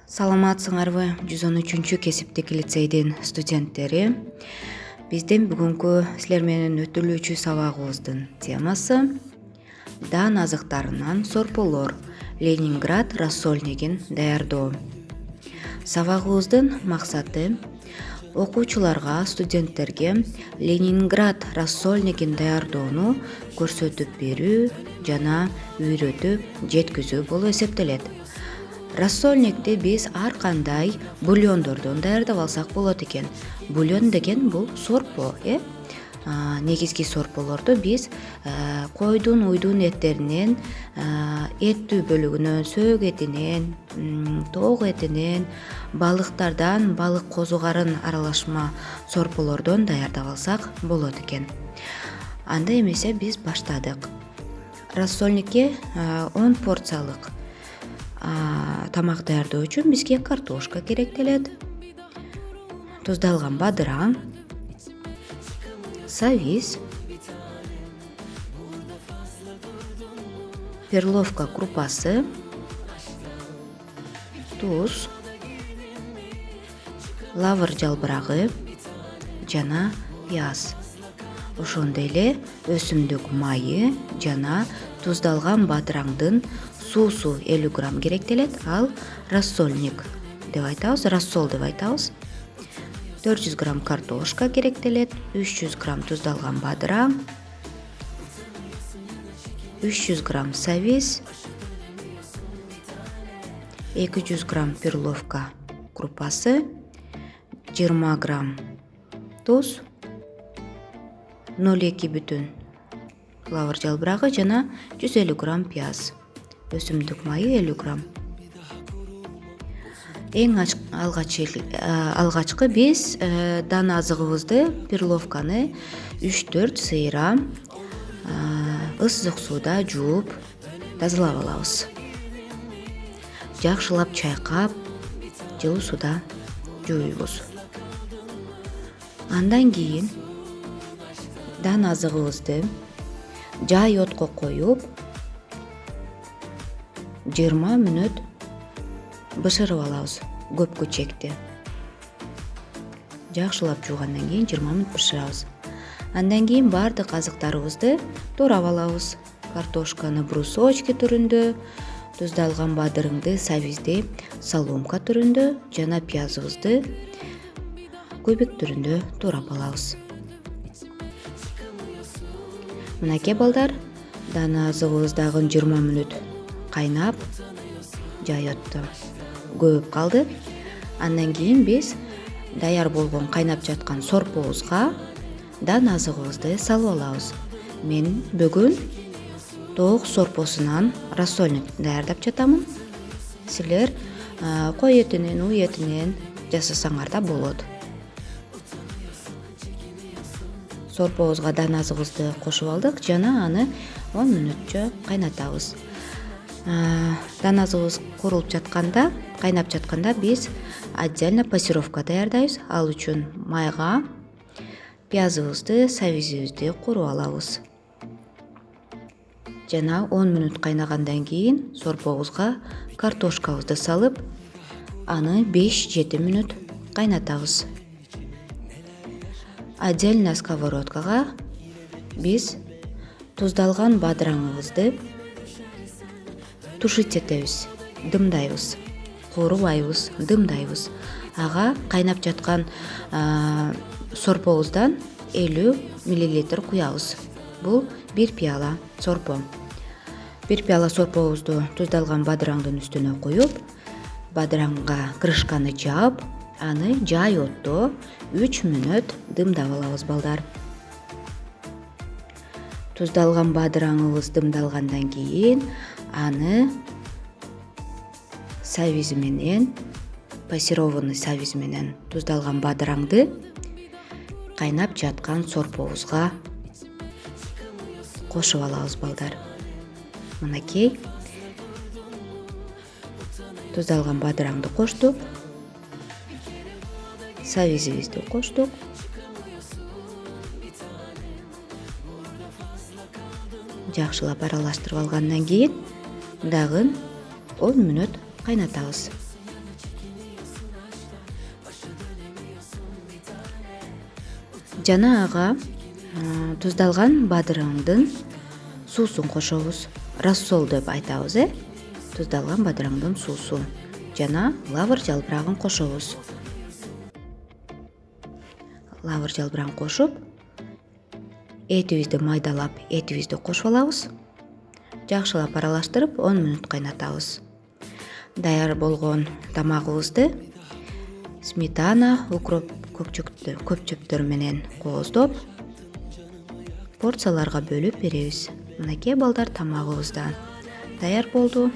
Саламатсыңарбы 113 кесиптик лицейдин студенттери. Биздин бүгүнкү силер менен өтүлүүчү сабагыбыздын темасы дан азыктарынан сорполор Ленинград рассольнигин даярдоо. Сабагыбыздын максаты окуучуларга, студенттерге Ленинград рассольнигин даярдоону көрсөтүп берүү жана үйрөтүп жеткизүү болуп эсептелет. Рассольникти биз ар кандай бульондордон даярдап алсак болот экен. Бульон деген бул сорпо, негизги сорполорду биз койдун, уйдун эттеринен, эттүү бөлүгүнөн, сөөгү этинен, тоок этинен, балыктардан, балык козугарын аралашма сорполордон даярдап алсак болот экен. Анда эмесе биз баштадык. Рассольникке 10 порциялык тамак даярдоо үчүн бизге картошка керектелет, туздалган бадыраң, савиз, перловка крупасы, туз, лавр жалбырагы жана пияз. Ошондой эле өсүмдүк майы жана туздалган бадыраңдын суусу 50 грамм керектелет. Ал рассольник деп айтабыз, рассол деп айтабыз. 400 грамм картошка керектелет, 300 грамм туздалган бадыраң, 300 грамм савиз, 200 грамм перловка крупасы, 20 грамм туз, 0,2 бүтүн лавр жалбырагы жана 150 грамм пияз. Өсүмдүк майы 50 грамм. Эң алгачкы биз дан азыгыбызды, перловканы 3-4 сыйра ысык сууда жууп тазалап алабыз. Жакшылап чайкап, жылуу сууда жууйбуз. Андан кийин дан азыгыбызды жай отко коюп 20 мүнөт бышырып алабыз. Көпкө чекти жакшылап жуугандан кийин 20 мүнөт бышырабыз. Андан кийин баардык азыктарыбызды туурап алабыз. Картошканы брусочки түрүндө, туздалган бадырыңды, савизди соломка түрүндө жана пиязыбызды кубик түрүндө туурап алабыз. Мынакей балдар, дан азыгыбыздагы 20 мүнөт кайнап, жай отто көөп калды. Андан кийин биз даяр болгон кайнап жаткан сорпобузга дан азыгыбызды салып алабыз. Мен бүгүн тоок сорпосунан рассольник даярдап жатамын. Силер кой этинен, уй этинен жасасаңар да болот. Сорпобузга дан азыгыбызды кошуп алдык жана аны 10 мүнөтчө кайнатабыз. Дан азыгыбыз куурулуп жатканда, кайнап жатканда биз отдельно пассировка даярдайбыз. Ал үчүн майга пиязыбызды, савизибизди кууруп алабыз. Жана 10 мүнөт кайнагандан кийин сорпобузга картошкабызды салып, аны 5-7 мүнөт кайнатабыз. Отдельно сковородкага биз туздалган бадыраңыбызды тушить этебиз, дымдайбыз, куурубайбыз, дымдайбыз. Ага кайнап жаткан сорпобуздан 50 мл куябыз. Бул 1 пияла сорпо. 1 пияла сорпобузду туздалган бадыраңдын үстүнө коюп, бадыраңга крышканы жаап, аны жай отто 3 мүнөт дымдап алабыз балдар. Туздалган бадыраңыбыз дымдалгандан кийин аны савиз менен, пассированный савиз менен туздалган бадыраңды кайнап жаткан сорпобузга кошуп алабыз балдар. Мынакей туздалган бадыраңды коштук, савизибизди коштук. Жакшылап аралаштырып алгандан кийин дагы 10 мүнөт кайнатабыз. жана ага туздалган бадыраңдын суусун кошобуз. Рассол деп айтабыз, туздалган бадыраңдын суусу жана лавр жалбырагын кошобуз. Лавр жалбырагын кошуп, этибизди майдалап, этибизди кошуп алабыз. Жакшылап аралаштырып 10 мүнөт кайнатабыз. Даяр болгон тамагыбызды сметана, укроп, көкчөптөр менен кооздоп, порцияларга бөлүп беребиз. Мынакей балдар, тамагыбыздан даяр болду.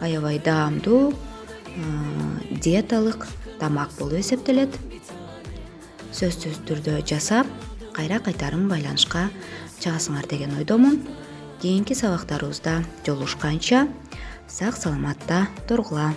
Аябай даамдуу, диеталык тамак болуп эсептелет. Сөзсүз түрдө жасап, кайра кайтарым байланышка чыгасыңар деген ойдомун. Кийинки сабактарыбызда жолугушканча сак саламатта тургула.